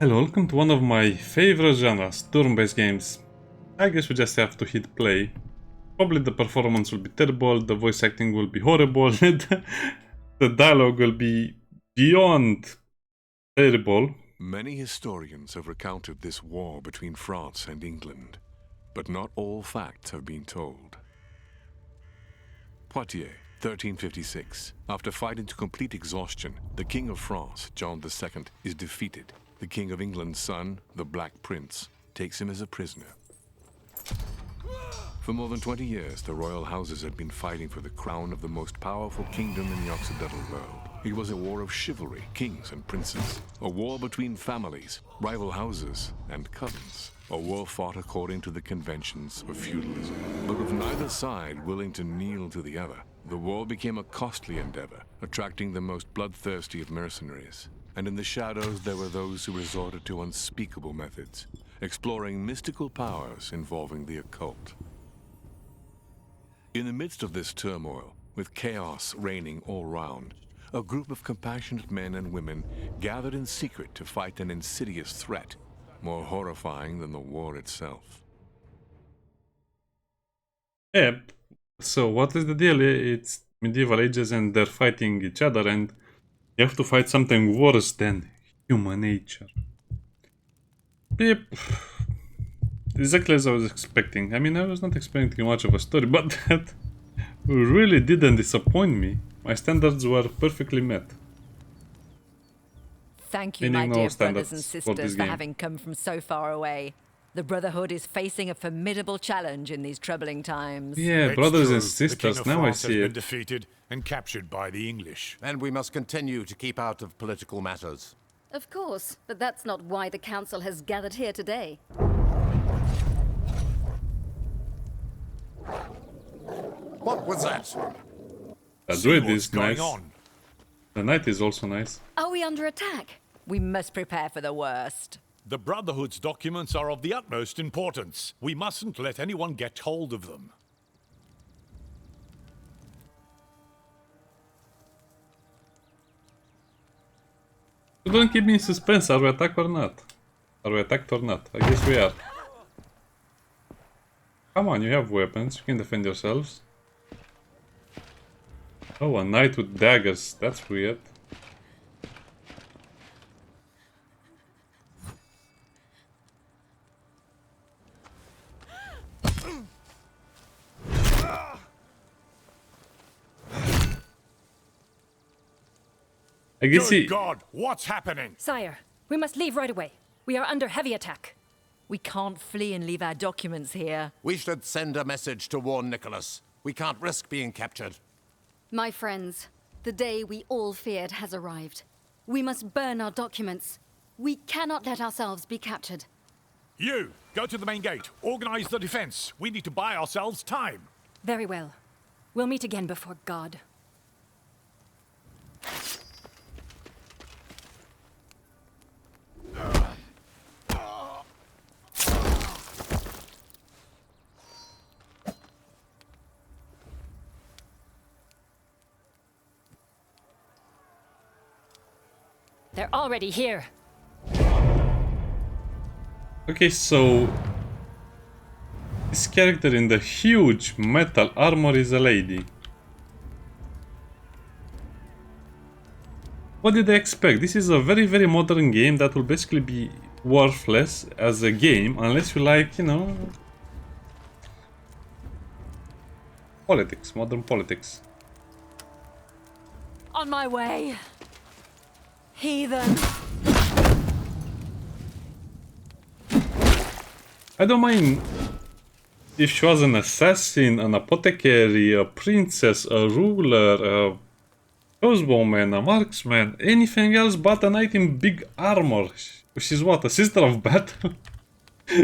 Hello, welcome to one of my favorite genres, turn-based games. I guess we just have to hit play. Probably the performance will be terrible, the voice acting will be horrible, the dialogue will be beyond terrible. Many historians have recounted this war between France and England, but not all facts have been told. Poitiers, 1356. After fighting to complete exhaustion, the King of France, John II, is defeated. The King of England's son, the Black Prince, takes him as a prisoner. For more than 20 years, the royal houses had been fighting for the crown of the most powerful kingdom in the Occidental world. It was a war of chivalry, kings and princes. A war between families, rival houses, and cousins. A war fought according to the conventions of feudalism. But with neither side willing to kneel to the other, the war became a costly endeavor, attracting the most bloodthirsty of mercenaries. And in the shadows there were those who resorted to unspeakable methods, exploring mystical powers involving the occult. In the midst of this turmoil, with chaos reigning all round, a group of compassionate men and women gathered in secret to fight an insidious threat, more horrifying than the war itself. Yeah, so what is the deal? It's medieval ages and they're fighting each other and you have to fight something worse than human nature. Yep. Exactly as I was expecting. I mean, I was not expecting much of a story, but that really didn't disappoint me. My standards were perfectly met. Thank you, Meaning my no dear brothers standards and for sisters, this for game. having come from so far away. The Brotherhood is facing a formidable challenge in these troubling times. Yeah, It's brothers true. and The King sisters, of now I France see has been it. defeated and captured by the English. And we must continue to keep out of political matters. Of course, but that's not why the council has gathered here today. What was that? The See druid what's is going nice. on. The knight is also nice. Are we under attack? We must prepare for the worst. The Brotherhood's documents are of the utmost importance. We mustn't let anyone get hold of them. So don't keep me in suspense. Are we attacked or not? Are we attacked or not? I guess we are. Come on, you have weapons. You can defend yourselves. Oh, a knight with daggers. That's weird. I guess Good he... God, what's happening? Sire, we must leave right away. We are under heavy attack. We can't flee and leave our documents here. We should send a message to warn Nicholas. We can't risk being captured. My friends, the day we all feared has arrived. We must burn our documents. We cannot let ourselves be captured. You, go to the main gate. Organize the defense. We need to buy ourselves time. Very well. We'll meet again before God. They're already here. Okay, so... This character in the huge metal armor is a lady. What did I expect? This is a very, very modern game that will basically be worthless as a game unless you like, you know... Politics, modern politics. On my way. Heathen. I don't mind if she was an assassin, an apothecary, a princess, a ruler, a crossbowman, a marksman, anything else but a knight in big armor. She's what, a sister of battle?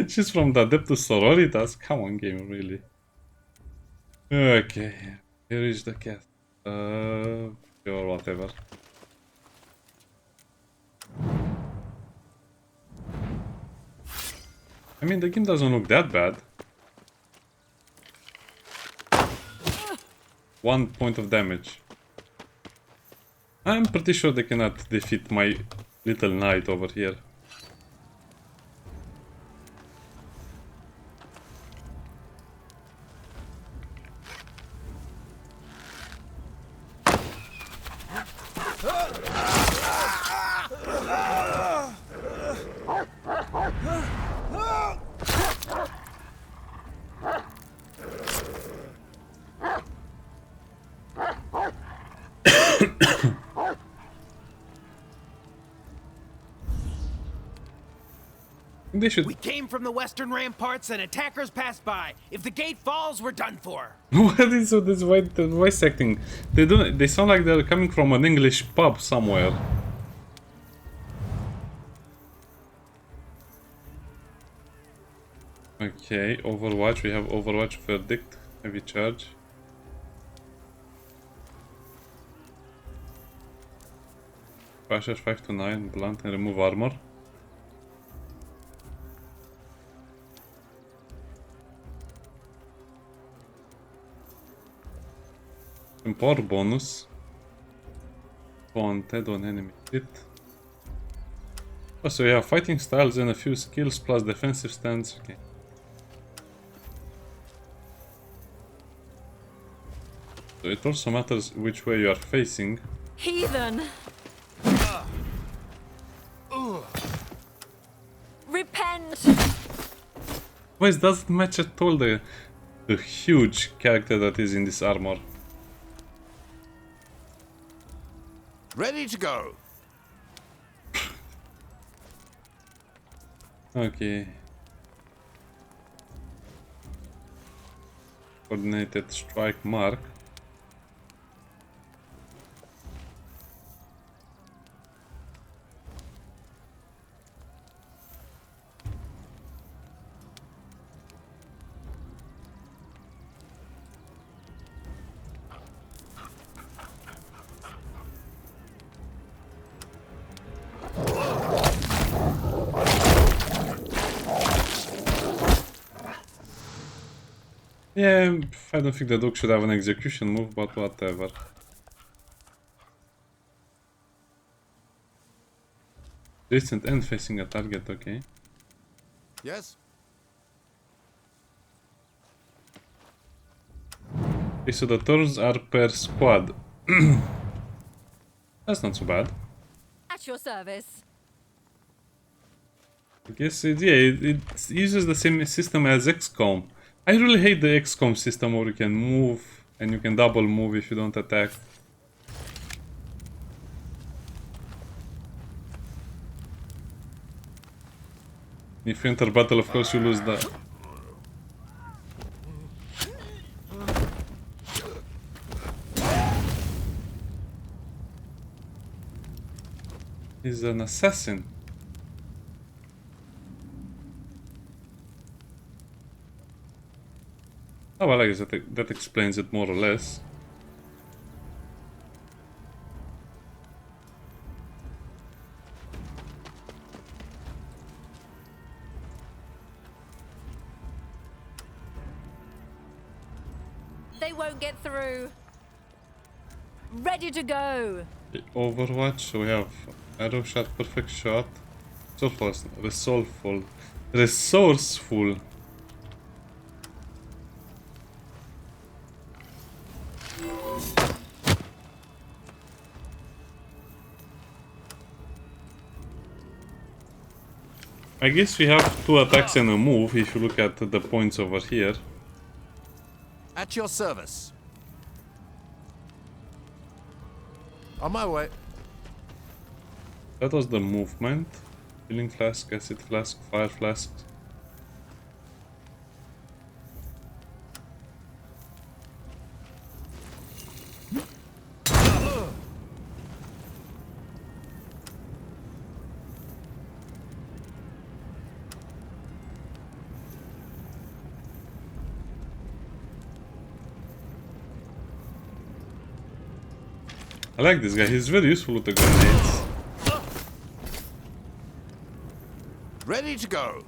She's from the Adeptus Sororitas? Come on, game, really. Okay, here is the cat. Or whatever. I mean, the game doesn't look that bad. 1 point of damage. I'm pretty sure they cannot defeat my little knight over here. They should. We came from the western ramparts and attackers passed by. If the gate falls, we're done for. What is with this voice acting? They don't. They sound like they're coming from an English pub somewhere. Okay, Overwatch. We have Overwatch verdict. Heavy charge. Flashes 5 to 9. Blunt and remove armor. Power bonus. Haunted on enemy hit. Oh, so you have fighting styles and a few skills plus defensive stance. Okay. So it also matters which way you are facing. Heathen! Repent! Why doesn't match at all the huge character that is in this armor? Ready to go. Okay. Coordinated strike mark. Yeah, I don't think the dog should have an execution move, but whatever. Distant and facing a target, okay. Yes? Okay, so the turns are per squad. That's not so bad. At your service. I guess it uses the same system as XCOM. I really hate the XCOM system where you can move and you can double move if you don't attack. If you enter battle, of course you lose that. He's an assassin. Oh well, I guess that explains it more or less. They won't get through. Ready to go. Overwatch, so we have arrow shot, perfect shot, resourceful. I guess we have 2 attacks and a move if you look at the points over here. At your service. On my way. That was the movement. Healing flask, acid flask, fire flask. I like this guy, he's very useful with the grenades. Ready to go.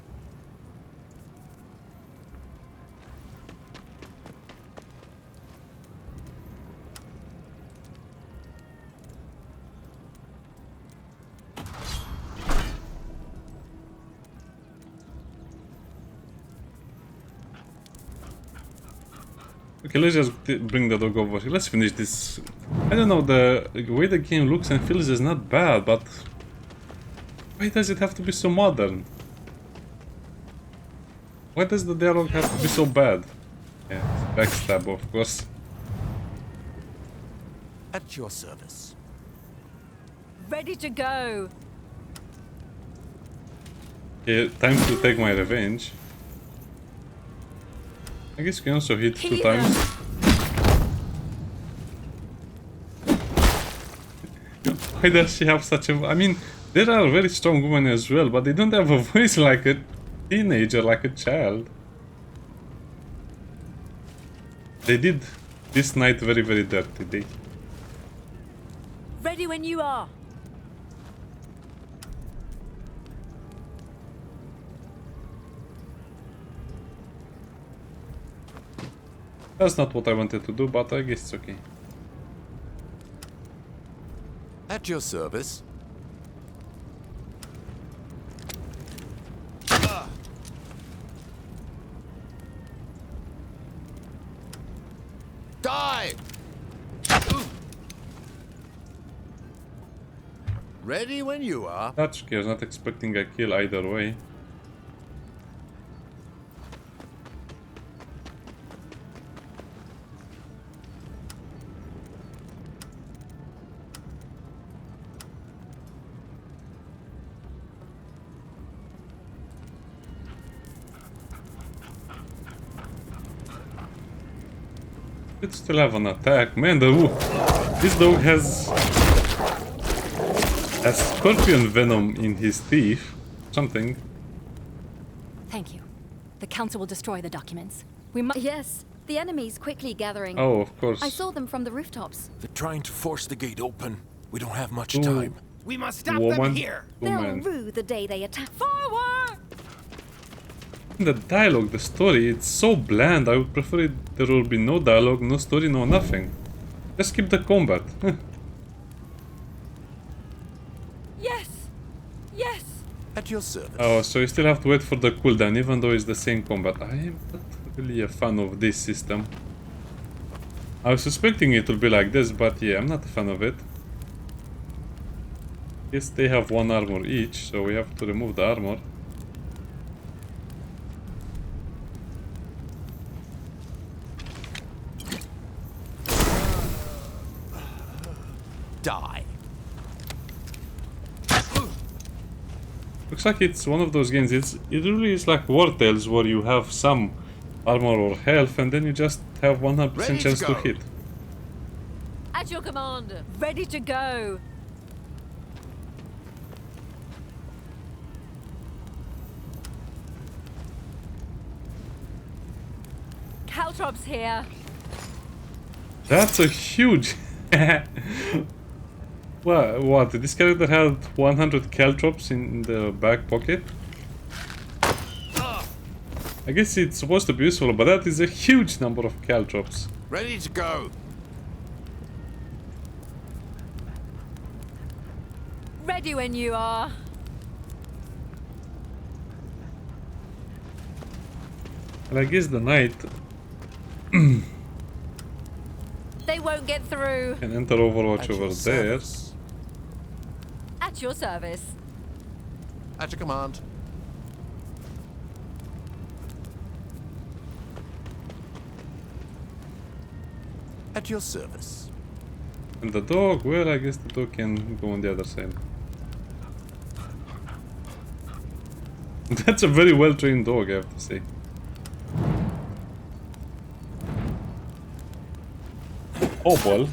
Okay, let's just bring the dog over here. Let's finish this. I don't know, the way the game looks and feels is not bad, but why does it have to be so modern? Why does the dialogue have to be so bad? Yeah, backstab, of course. At your service. Ready to go. Okay, time to take my revenge. I guess you can also hit 2 times. Why does she have such a... I mean, there are very strong women as well, but they don't have a voice like a teenager, like a child. They did this night very, very dirty. Ready when you are. That's not what I wanted to do, but I guess it's okay. At your service. Die! Ready when you are. That's okay, I was not expecting a kill either way. It still have an attack. Man, this dog has a scorpion venom in his teeth. Something. Thank you. The Council will destroy the documents. We must. Yes, the enemy's quickly gathering. Oh, of course. I saw them from the rooftops. They're trying to force the gate open. We don't have much Ooh. time. We must stop them Woman. here. They'll Woman. rue the day they attack. Forward! The dialogue, the story, it's so bland. I would prefer it there will be no dialogue, no story, no nothing. Just keep the combat. Yes! Yes! At your service. Oh, so you still have to wait for the cooldown, even though it's the same combat. I am not really a fan of this system. I was suspecting it will be like this, but yeah, I'm not a fan of it. Yes, they have 1 armor each, so we have to remove the armor. Die. Looks like it's one of those games. It really is like War Tales, where you have some armor or health, and then you just have 100% Ready to chance to go. hit. At your command. Ready to go. Caltrops here. That's a huge... What? This character had 100 caltrops in the back pocket? I guess it's supposed to be useful, but that is a huge number of caltrops. Ready to go. Ready when you are. And I guess the knight They won't get through. can enter Overwatch At over your there. service. At your service. At your command. At your service. And the dog, well, I guess the dog can go on the other side. That's a very well-trained dog, I have to say. Oh, well.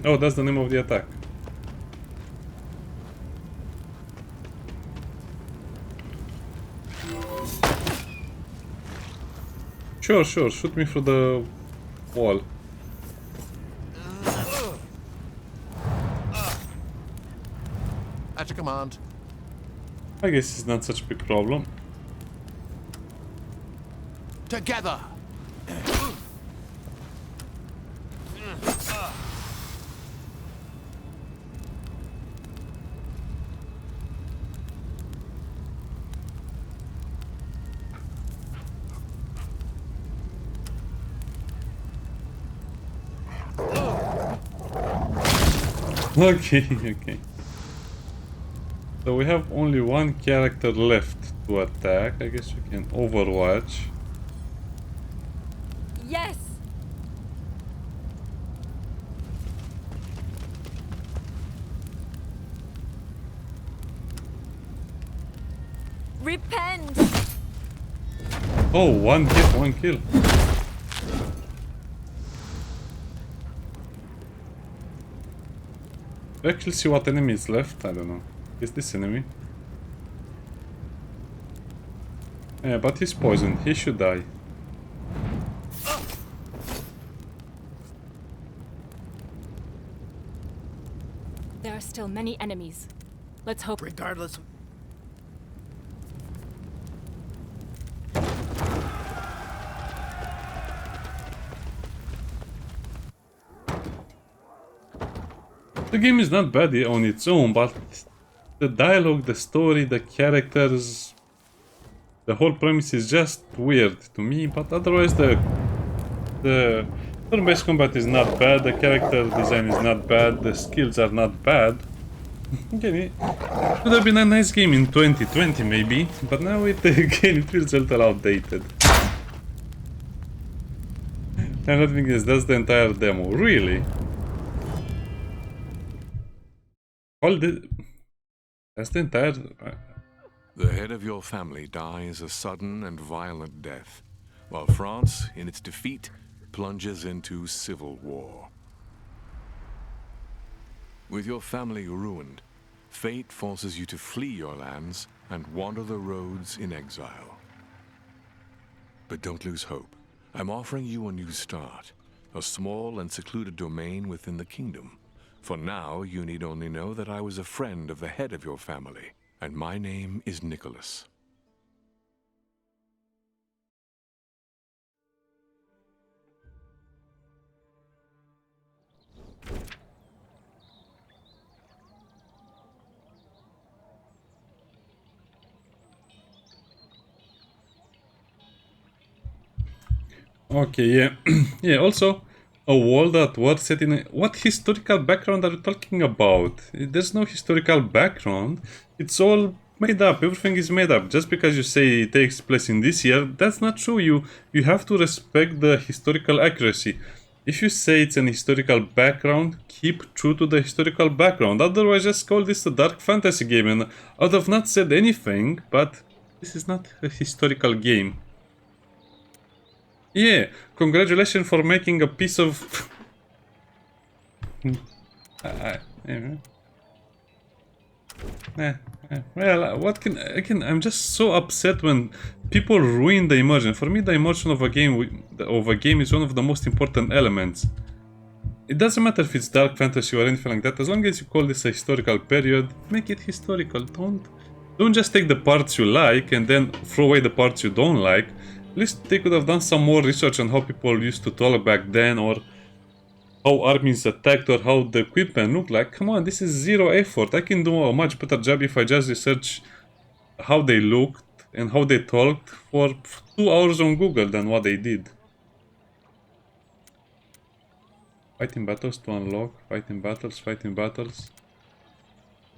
Oh, that's the name of the attack. Sure, shoot me through the wall. At your command. I guess it's not such a big problem. Together. Okay, okay. So we have only one character left to attack. I guess we can Overwatch. Yes! Repent! Oh, one hit, one kill. Actually, see what enemy is left. I don't know. Is this enemy? Yeah, but he's poisoned. He should die. There are still many enemies. Let's hope. Regardless. The game is not bad on its own, but the dialogue, the story, the characters, the whole premise is just weird to me. But otherwise, the turn-based combat is not bad. The character design is not bad. The skills are not bad. Again, it would have been a nice game in 2020 maybe, but now again it feels a little outdated. And I think that's the entire demo, really. That's the entire. The head of your family dies a sudden and violent death, while France, in its defeat, plunges into civil war. With your family ruined, fate forces you to flee your lands and wander the roads in exile. But don't lose hope. I'm offering you a new start, a small and secluded domain within the kingdom. For now, you need only know that I was a friend of the head of your family, and my name is Nicholas. Okay, yeah. Yeah, also, a world at war set in what historical background are you talking about? There's no historical background. It's all made up. Everything is made up. Just because you say it takes place in this year, that's not true. You have to respect the historical accuracy. If you say it's an historical background, keep true to the historical background. Otherwise, just call this a dark fantasy game. And I would have not said anything, but this is not a historical game. Yeah, congratulations for making a piece of... Well, what can... Again, I'm just so upset when people ruin the immersion. For me, the immersion of a game is one of the most important elements. It doesn't matter if it's dark fantasy or anything like that. As long as you call this a historical period, make it historical. Don't just take the parts you like and then throw away the parts you don't like. At least they could have done some more research on how people used to talk back then, or how armies attacked, or how the equipment looked like. Come on, this is zero effort. I can do a much better job if I just research how they looked and how they talked for 2 hours on Google than what they did. Fighting battles to unlock. Fighting battles.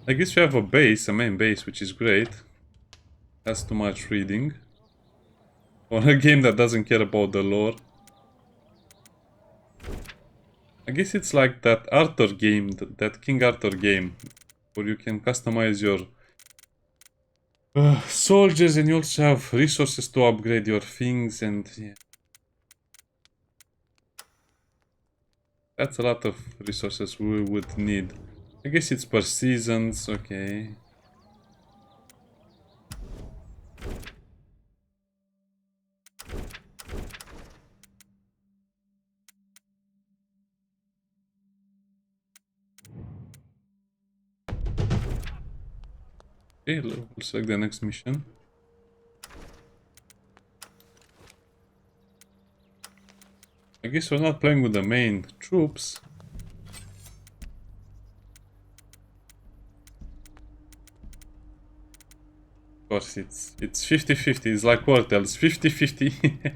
I guess we have a base, a main base, which is great. That's too much reading. On a game that doesn't care about the lore. I guess it's like that Arthur game, that King Arthur game, where you can customize your soldiers and you also have resources to upgrade your things, and yeah. That's a lot of resources we would need. I guess it's per seasons, okay. Okay, we'll select the next mission. I guess we're not playing with the main troops. Of course, it's 50-50. It's like what else? 50-50.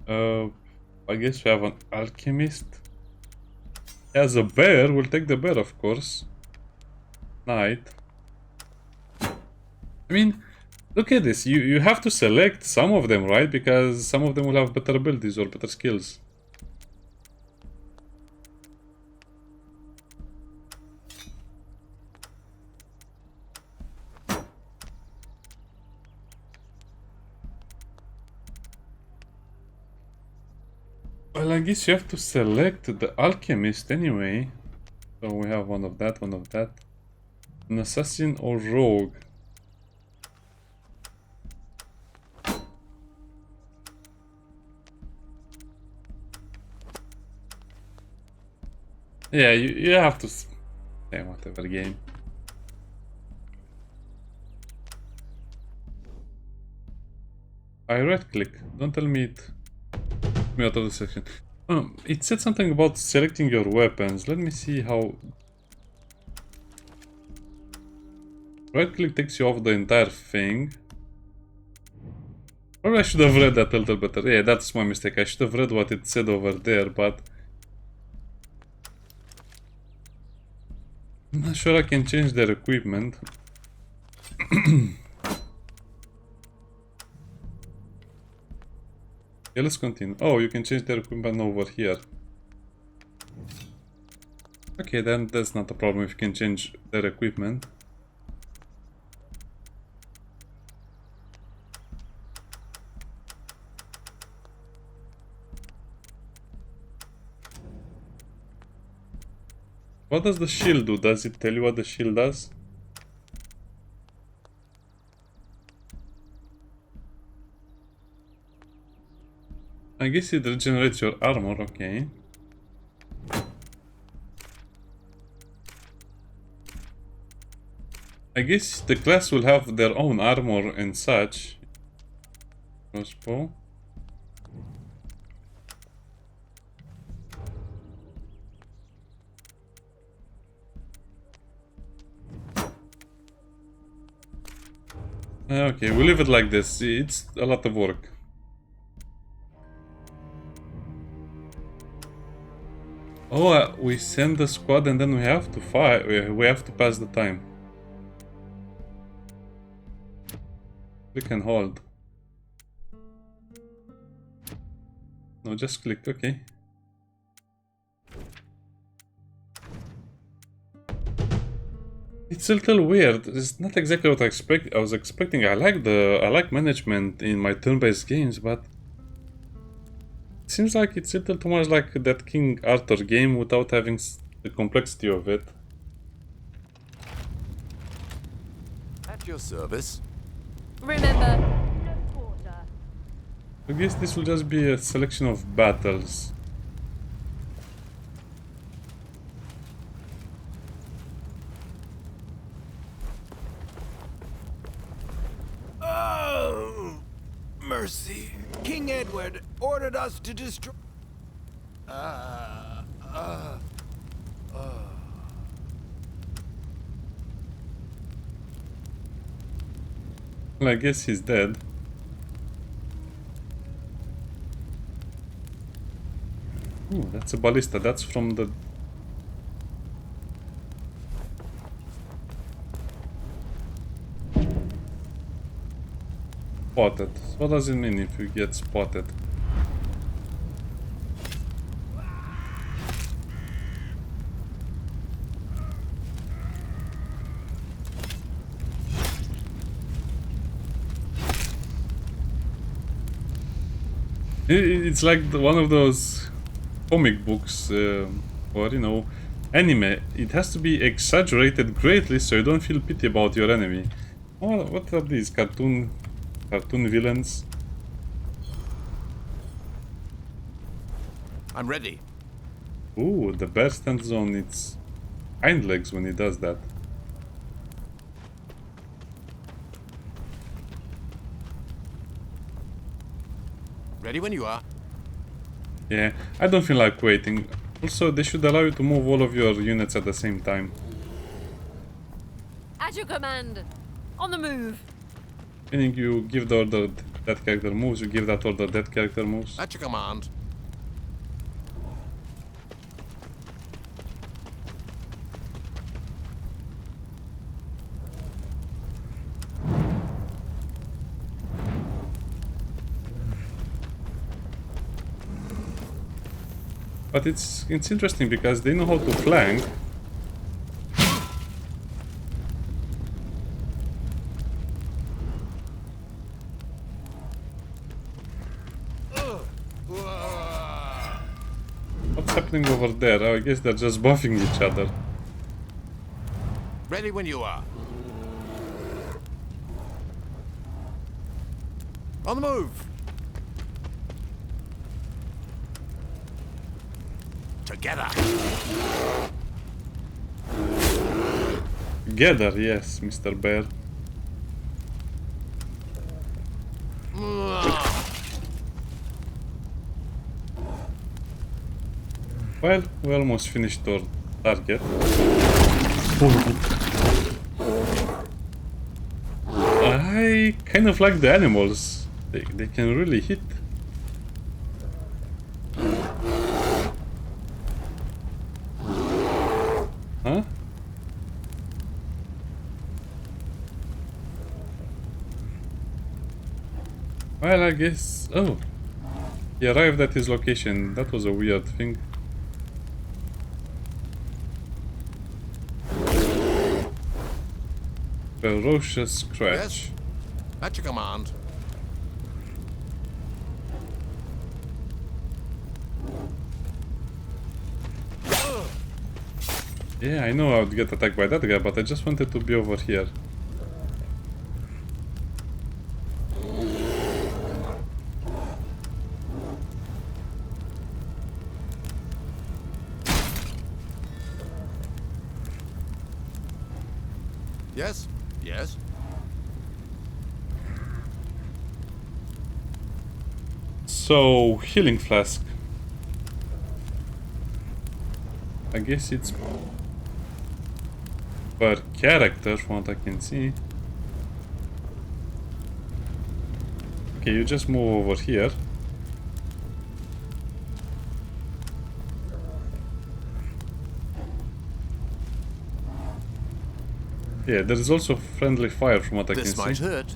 I guess we have an alchemist. As a bear, we'll take the bear, of course. Knight. I mean, look at this. You have to select some of them, right? Because some of them will have better abilities or better skills. Well, I guess you have to select the alchemist anyway. So we have one of that, one of that. An assassin or rogue. Yeah, you have to... Yeah, whatever game. I right click. Don't tell me it... me out of the section. It said something about selecting your weapons. Let me see how... Right click takes you off the entire thing. Probably I should have read that a little better. Yeah, that's my mistake. I should have read what it said over there, but... I'm not sure I can change their equipment. Yeah, let's continue. Oh, you can change their equipment over here. Okay, then that's not a problem if you can change their equipment. What does the shield do? Does it tell you what the shield does? I guess it regenerates your armor, okay. I guess the class will have their own armor and such. Crossbow. Okay, we'll leave it like this. It's a lot of work. Oh, we send the squad and then we have to fight. We have to pass the time. We can hold. No, just click. Okay. It's a little weird. It's not exactly what I was expecting. I like management in my turn-based games, but it seems like it's a little too much like that King Arthur game without having the complexity of it. At your service. Remember, no quarter. I guess this will just be a selection of battles. Oh, mercy. King Edward ordered us to destroy... Well, I guess he's dead. Ooh, that's a ballista. That's from the... Spotted. What does it mean if you get spotted? It's like one of those comic books or, you know, anime. It has to be exaggerated greatly so you don't feel pity about your enemy. Oh, what are these cartoon villains? I'm ready. Ooh, the bear stands on its hind legs when he does that. Ready when you are. Yeah, I don't feel like waiting. Also, they should allow you to move all of your units at the same time. At your command. On the move. Meaning you give the order that character moves, you give that order that character moves. At your command. But it's interesting because they know how to flank. happening over there? Oh, I guess they're just buffing each other. Ready when you are. On the move. Together. Together, yes, Mr. Bear. Well, we almost finished our target. I kind of like the animals. They can really hit. Huh? Well, I guess... Oh! He arrived at his location. That was a weird thing. Ferocious scratch. Yes. At your command. Yeah, I know I would get attacked by that guy, but I just wanted to be over here. Yes. Yes. So, healing flask. I guess it's per character from what I can see. Okay, you just move over here. Yeah, there is also friendly fire from what I can see. This might hurt.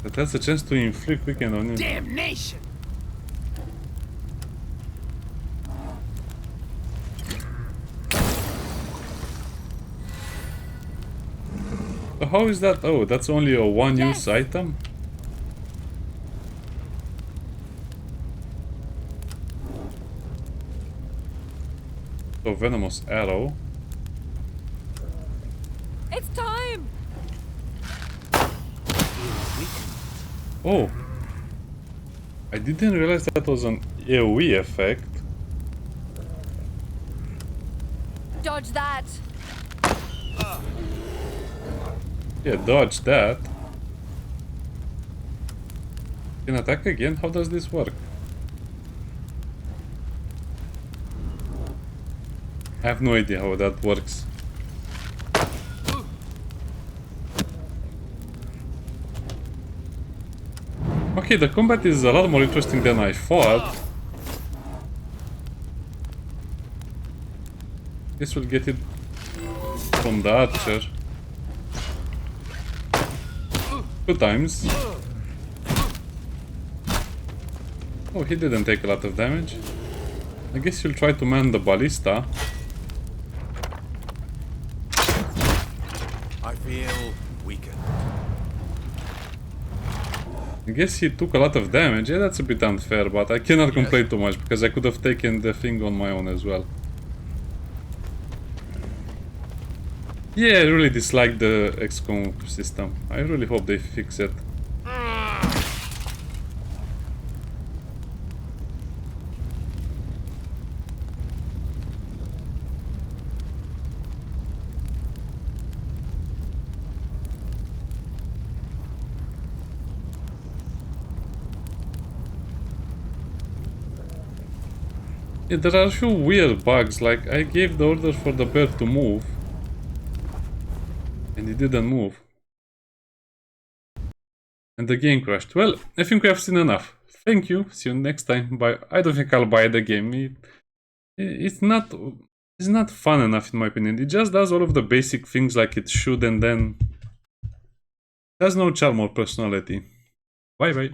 That has a chance to inflict weaken on you. Damnation! So how is that? Oh, that's only a one-use item? So venomous arrow. It's time! Oh! I didn't realize that was an AoE effect. Dodge that! Yeah, dodge that. Can attack again? How does this work? I have no idea how that works. Okay, the combat is a lot more interesting than I thought. This will get it from the archer. 2 times. Oh, he didn't take a lot of damage. I guess you'll try to man the ballista. I feel weakened. I guess he took a lot of damage. Yeah, that's a bit unfair, but I cannot complain too much because I could have taken the thing on my own as well. Yeah, I really dislike the XCOM system. I really hope they fix it. Yeah, there are a few weird bugs, like I gave the order for the bear to move and he didn't move. And the game crashed. Well, I think we have seen enough. Thank you, see you next time. Bye. I don't think I'll buy the game. It's not fun enough in my opinion. It just does all of the basic things like it should and then has no charm or personality. Bye bye.